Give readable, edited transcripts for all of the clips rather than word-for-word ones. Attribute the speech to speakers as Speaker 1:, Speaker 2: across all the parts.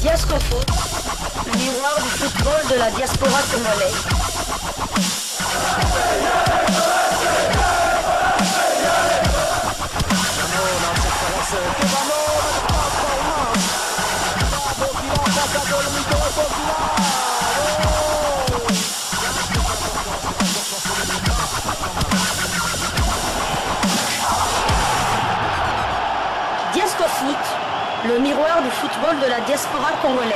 Speaker 1: Diascofoot, le miroir du football de la diaspora congolaise. Diascofoot, le miroir du football de la diaspora congolaise.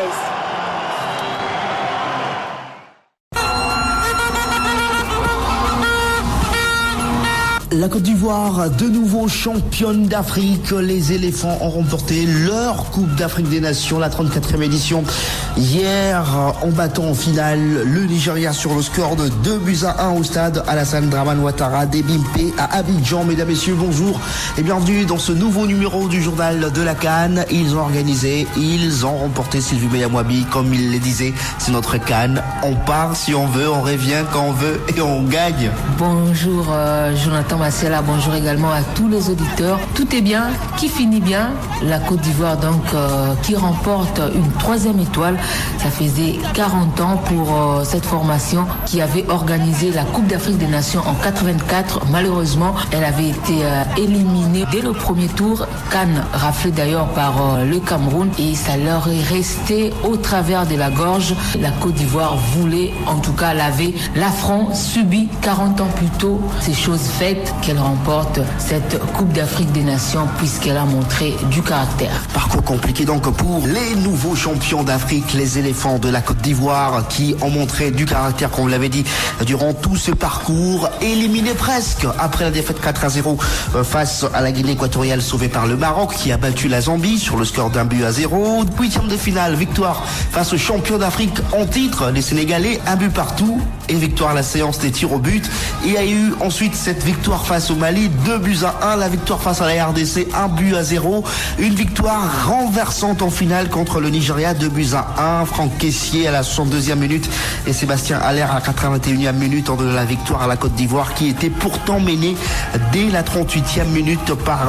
Speaker 2: La Côte d'Ivoire, de nouveau championne d'Afrique. Les éléphants ont remporté leur Coupe d'Afrique des Nations, la 34e édition. Hier, en battant en finale le Nigeria sur le score de 2-1 au stade Alassane Dramane Ouattara d'Ebimpe à Abidjan. Mesdames, Messieurs, bonjour et bienvenue dans ce nouveau numéro du journal de la CAN. Ils ont organisé, ils ont remporté Sylvie Meyamwabi, comme il le disait, c'est notre CAN. On part si on veut, on revient quand on veut et on gagne.
Speaker 3: Bonjour Jonathan Massiala, bonjour également à tous les auditeurs. Tout est bien, qui finit bien. La Côte d'Ivoire donc qui remporte une 3e étoile. Ça faisait 40 ans pour cette formation qui avait organisé la Coupe d'Afrique des Nations en 84. Malheureusement, elle avait été éliminée dès le premier tour. Cannes raflée d'ailleurs par le Cameroun et ça leur est resté au travers de la gorge. La Côte d'Ivoire voulait en tout cas laver l'affront subi 40 ans plus tôt. C'est chose faite qu'elle remporte cette Coupe d'Afrique des Nations puisqu'elle a montré du caractère.
Speaker 2: Parcours compliqué donc pour les nouveaux champions d'Afrique, les éléphants de la Côte d'Ivoire qui ont montré du caractère, comme vous l'avez dit, durant tout ce parcours, éliminés presque après la défaite 4-0 face à la Guinée équatoriale sauvée par le Maroc qui a battu la Zambie sur le score d'1-0. 8e de finale, victoire face aux champions d'Afrique en titre, les Sénégalais, 1 but partout et victoire à la séance des tirs au but. Et il y a eu ensuite cette victoire face au Mali, 2-1, la victoire face à la RDC, 1-0, une victoire renversante en finale contre le Nigeria, 2-1, Franck Kessié à la 62e minute et Sébastien Haller à la 81e minute en donnant la victoire à la Côte d'Ivoire qui était pourtant menée dès la 38e minute par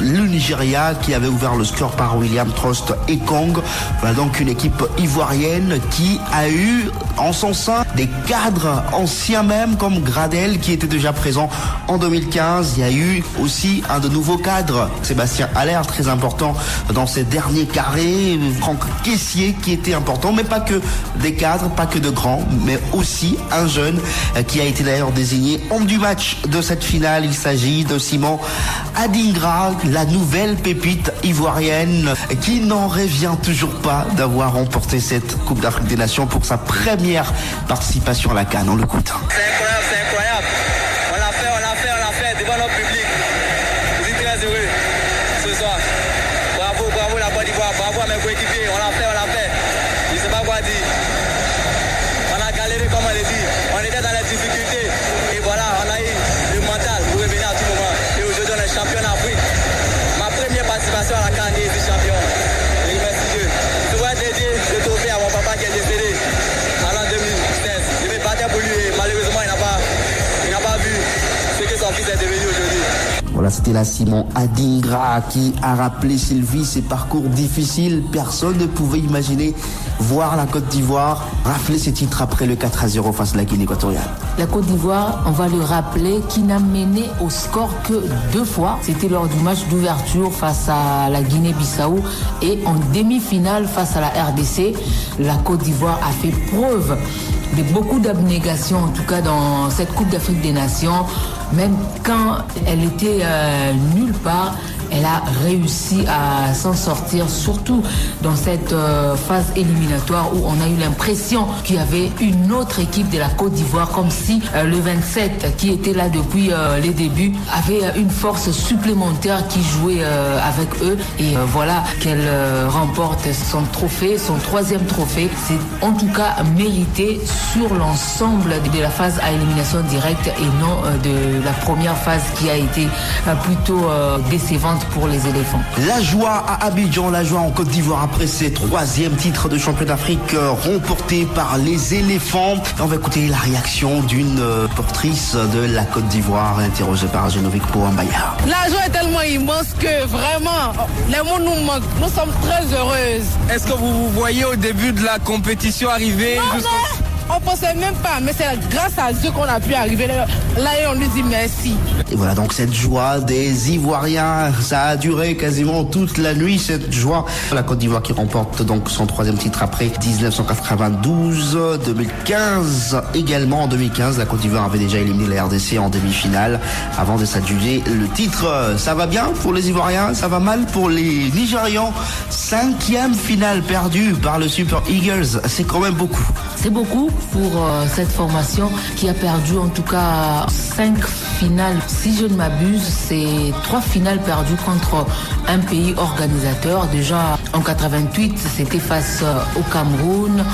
Speaker 2: le Nigeria qui avait ouvert le score par William Trost et Kong. Voilà donc une équipe ivoirienne qui a eu en son sein des cadres anciens même comme Gradel qui était déjà présent en 2015. Il y a eu aussi un de nouveaux cadres, Sébastien Haller, très important dans ces derniers carrés, Franck Kessié qui était important, mais pas que des cadres, pas que de grands, mais aussi un jeune qui a été d'ailleurs désigné homme du match de cette finale. Il s'agit de Simon Adingra, la nouvelle pépite ivoirienne qui n'en revient toujours pas d'avoir remporté cette Coupe d'Afrique des Nations pour sa première participation à la CAN. On l'écoute.
Speaker 4: C'est incroyable. On l'a fait devant notre public. Je suis très heureux ce soir. Bravo la Côte d'Ivoire, bravo à mes coéquipiers. On l'a fait. Je ne sais pas quoi dire. On a galéré comme on l'a dit. On était dans les difficultés. Et voilà, on a eu le mental pour revenir à tout moment. Et aujourd'hui, on est champion d'Afrique. Ma première participation à la CAN, je suis champion. Et merci Dieu. Je dois dédier le trophée à mon papa qui est décédé en l'an 2016. Je vais partir pour lui et malheureusement, il n'a pas vu ce que son fils est devenu aujourd'hui.
Speaker 2: Voilà, c'était là Simon Adingra qui a rappelé Sylvie ses parcours difficiles. Personne ne pouvait imaginer voir la Côte d'Ivoire rafler ses titres après le 4-0 face à la Guinée équatoriale.
Speaker 3: La Côte d'Ivoire, on va le rappeler, qui n'a mené au score que 2 fois. C'était lors du match d'ouverture face à la Guinée-Bissau et en demi-finale face à la RDC. La Côte d'Ivoire a fait preuve de beaucoup d'abnégation, en tout cas dans cette Coupe d'Afrique des Nations. Même quand elle était nulle part, elle a réussi à s'en sortir, surtout dans cette phase éliminatoire où on a eu l'impression qu'il y avait une autre équipe de la Côte d'Ivoire, comme si le 27 qui était là depuis les débuts avait une force supplémentaire qui jouait avec eux. Et voilà qu'elle remporte son trophée, son 3e trophée. C'est en tout cas mérité sur l'ensemble de la phase à élimination directe et non de la première phase qui a été plutôt décevante pour les éléphants.
Speaker 2: La joie à Abidjan, la joie en Côte d'Ivoire après ses 3e titres de champion d'Afrique remporté par les éléphants. On va écouter la réaction d'une portrice de la Côte d'Ivoire interrogée par Genovic Pouambaya.
Speaker 5: La joie est tellement immense que vraiment, les mots nous manquent. Nous sommes très heureuses.
Speaker 6: Est-ce que vous vous voyez au début de la compétition arriver
Speaker 5: On pensait même pas, mais c'est grâce à Dieu qu'on a pu arriver là et on lui dit merci.
Speaker 2: Et voilà donc cette joie des Ivoiriens, ça a duré quasiment toute la nuit cette joie. La Côte d'Ivoire qui remporte donc son 3e titre après 1992, 2015 également. En 2015, la Côte d'Ivoire avait déjà éliminé la RDC en demi-finale avant de s'adjuger le titre. Ça va bien pour les Ivoiriens, ça va mal pour les Nigérians. 5e finale perdue par le Super Eagles, c'est quand même beaucoup.
Speaker 3: C'est beaucoup pour cette formation qui a perdu en tout cas 5 finales. Si je ne m'abuse, c'est 3 finales perdues contre un pays organisateur. Déjà en 88, c'était face au Cameroun.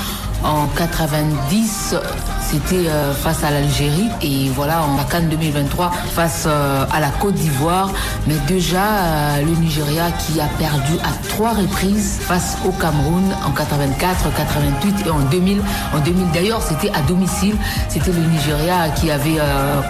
Speaker 3: En 90, c'était face à l'Algérie. Et voilà, en CAN 2023, face à la Côte d'Ivoire. Mais déjà, le Nigeria qui a perdu à 3 reprises face au Cameroun en 84, 88 et en 2000. En 2000, d'ailleurs, c'était à domicile. C'était le Nigeria qui avait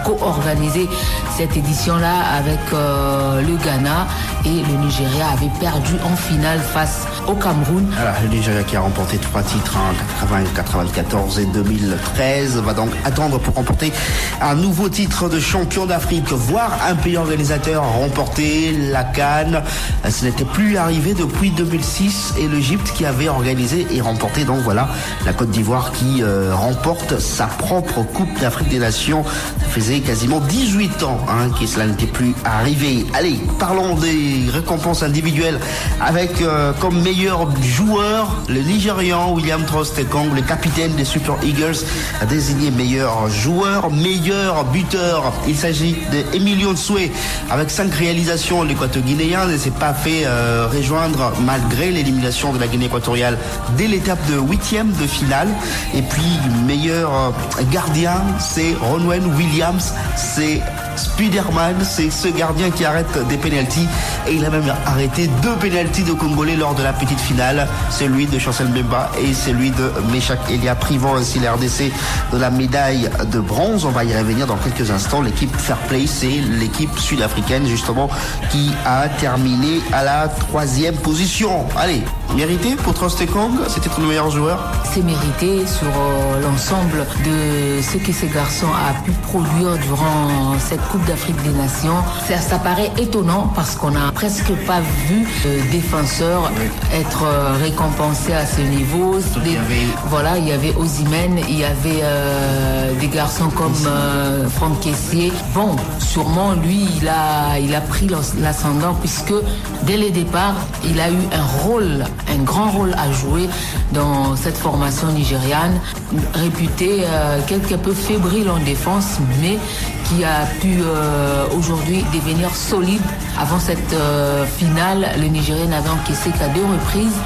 Speaker 3: co-organisé cette édition-là avec le Ghana. Et le Nigeria avait perdu en finale face au Cameroun.
Speaker 2: Alors, le Nigeria qui a remporté 3 titres en 80, 94 et 2013 va donc attendre pour remporter un nouveau titre de champion d'Afrique, voire un pays organisateur remporter la CAN. Ce n'était plus arrivé depuis 2006 et l'Égypte qui avait organisé et remporté. Donc voilà, la Côte d'Ivoire qui remporte sa propre Coupe d'Afrique des Nations. Ça faisait quasiment 18 ans que cela n'était plus arrivé. Allez, parlons des récompenses individuelles avec comme meilleur joueur le Nigérian William Troost-Ekong, le capitaine des Super Eagles, a désigné meilleur joueur, meilleur buteur. Il s'agit d'Emilio Nsoué avec 5 réalisations. L'Équateur-Guinéen ne s'est pas fait rejoindre malgré l'élimination de la Guinée équatoriale dès l'étape de 8e de finale. Et puis meilleur gardien, c'est Ronwen Williams, c'est Spiderman, c'est ce gardien qui arrête des pénaltys et il a même arrêté 2 pénaltys de Congolais lors de la petite finale, celui de Chancel Mbemba et celui de Meshak Elia, privant ainsi la RDC de la médaille de bronze. On va y revenir dans quelques instants. L'équipe Fair Play, c'est l'équipe sud-africaine justement qui a terminé à la 3e position. Allez, mérité pour Troost-Ekong, c'était ton meilleur joueur?
Speaker 3: C'est mérité sur l'ensemble de ce que ces garçons a pu produire durant cette Coupe d'Afrique des Nations. Ça paraît étonnant parce qu'on n'a presque pas vu de défenseurs être récompensés à ce niveau. Voilà, il y avait Osimhen, il y avait des garçons comme Franck Kessié. Bon, sûrement lui, il a pris l'ascendant puisque dès le départ, il a eu un grand rôle à jouer dans cette formation nigériane, réputée quelque peu fébrile en défense, mais qui a pu aujourd'hui devenir solide. Avant cette finale, le Nigeria n'avait encaissé qu'à 2 reprises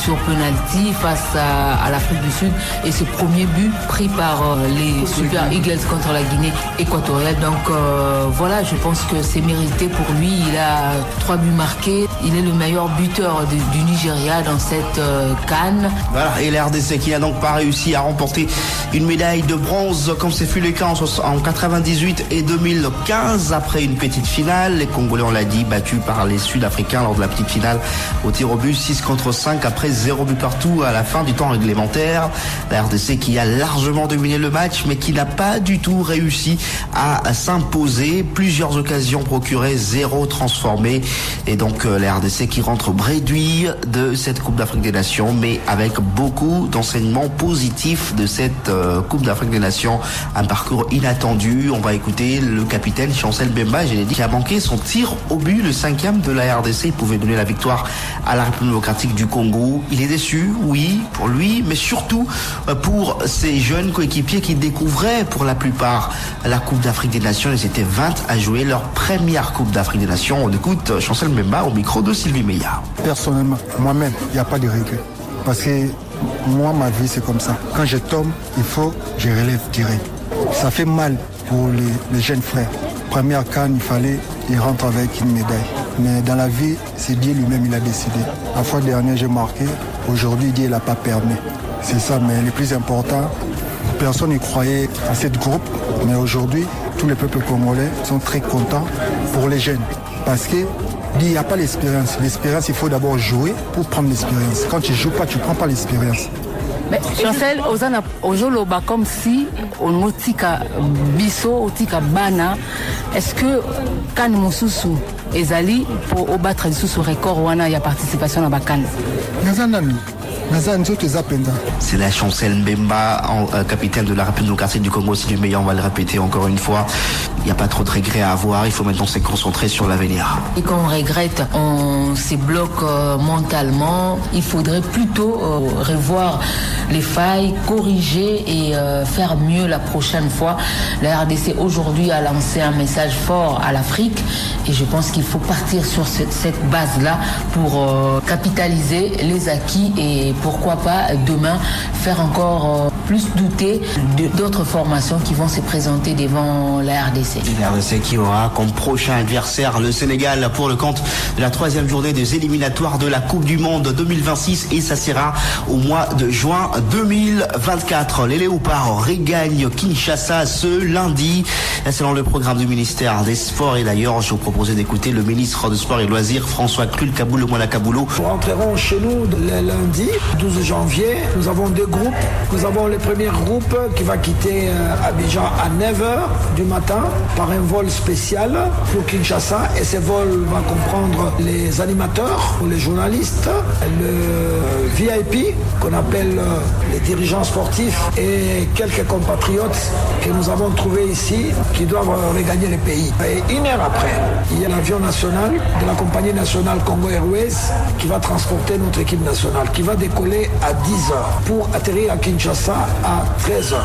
Speaker 3: sur penalty face à l'Afrique du Sud et ce premier but pris par les Super Eagles contre la Guinée équatoriale. Donc voilà, je pense que c'est mérité pour lui. Il a 3 buts marqués. Il est le meilleur buteur du Nigeria dans cette CAN.
Speaker 2: Voilà, et la RDC qui n'a donc pas réussi à remporter une médaille de bronze comme ce fut le cas en 98 et 2015 après une petite finale. Les Congolais, on l'a dit, battus par les Sud-Africains lors de la petite finale au tir au but 6-5 après 0 but partout à la fin du temps réglementaire. La RDC qui a largement dominé le match mais qui n'a pas du tout réussi à s'imposer. Plusieurs occasions procurées, 0 transformées. Et donc la RDC qui rentre réduit de cette Coupe d'Afrique des Nations mais avec beaucoup d'enseignements positifs de cette Coupe d'Afrique des Nations. Un parcours inattendu. On va écouter le capitaine Chancel Mbemba, j'ai dit, qui a manqué son tir au but, le 5e de la RDC. Il pouvait donner la victoire à la République démocratique du Congo. Il est déçu, oui, pour lui, mais surtout pour ses jeunes coéquipiers qui découvraient pour la plupart la Coupe d'Afrique des Nations. Ils étaient 20 à jouer leur première Coupe d'Afrique des Nations. On écoute Chancel Mbemba au micro de Sylvie Meillard.
Speaker 7: Personnellement, moi-même, il n'y a pas de regret. Parce que moi, ma vie, c'est comme ça. Quand je tombe, il faut que je relève direct. Ça fait mal pour les jeunes frères. Première CAN, il fallait qu'ils rentrent avec une médaille. Mais dans la vie, c'est Dieu lui-même, il a décidé. La fois dernière, j'ai marqué. Aujourd'hui, Dieu ne l'a pas permis. C'est ça, mais le plus important, personne n'y croyait à cette groupe. Mais aujourd'hui, tous les peuples congolais sont très contents pour les jeunes. Parce qu'il n'y a pas l'expérience. L'expérience, il faut d'abord jouer pour prendre l'expérience. Quand tu ne joues pas, tu ne prends pas l'expérience.
Speaker 3: Mais Chancel, aujourd'hui, comme si on otika biso, otika bana, est-ce que quand Moussousou ezali pour battre sous record wana ya participation à Bakan?
Speaker 2: C'est la Chancel Mbemba, capitaine de la République démocratique du Congo, c'est du meilleur, on va le répéter encore une fois. Il n'y a pas trop de regrets à avoir, il faut maintenant se concentrer sur l'avenir.
Speaker 3: Et quand on regrette, on se bloque mentalement. Il faudrait plutôt revoir les failles, corriger et faire mieux la prochaine fois. La RDC aujourd'hui a lancé un message fort à l'Afrique et je pense qu'il faut partir sur cette base-là pour capitaliser les acquis et pourquoi pas demain faire encore plus douter d'autres formations qui vont se présenter devant la RDC.
Speaker 2: La RDC qui aura comme prochain adversaire le Sénégal pour le compte de la 3e journée des éliminatoires de la Coupe du Monde 2026 et ça sera au mois de juin 2024. Les Léopards regagnent Kinshasa ce lundi selon le programme du ministère des Sports et d'ailleurs je vous proposais d'écouter le ministre des Sports et Loisirs François Clul Kaboulou Mwana Kaboulou.
Speaker 8: Nous rentrerons chez nous le lundi 12 janvier. Nous avons 2 groupes. Nous avons le premier groupe qui va quitter Abidjan à 9h du matin par un vol spécial pour Kinshasa et ce vol va comprendre les animateurs ou les journalistes, le VIP qu'on appelle les dirigeants sportifs et quelques compatriotes que nous avons trouvés ici qui doivent regagner le pays. Et 1 heure après, il y a l'avion national de la compagnie nationale Congo Airways qui va transporter notre équipe nationale, qui va décoller à 10h pour atterrir à Kinshasa à 13h.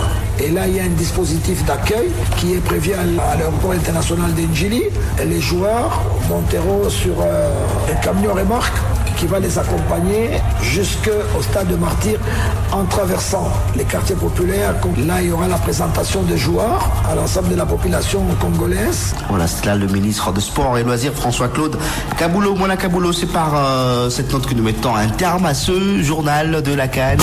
Speaker 8: Et là, il y a un dispositif d'accueil qui est prévu à l'aéroport international d'Ndjili. Les joueurs monteront sur un camion remorque qui va les accompagner jusqu'au stade de Martyr en traversant les quartiers populaires. Là, il y aura la présentation des joueurs à l'ensemble de la population congolaise.
Speaker 2: Voilà, c'est là le ministre des Sports et Loisirs François-Claude Kaboulou. Mwana Kaboulou, c'est par cette note que nous mettons un terme à ce journal de la CAN.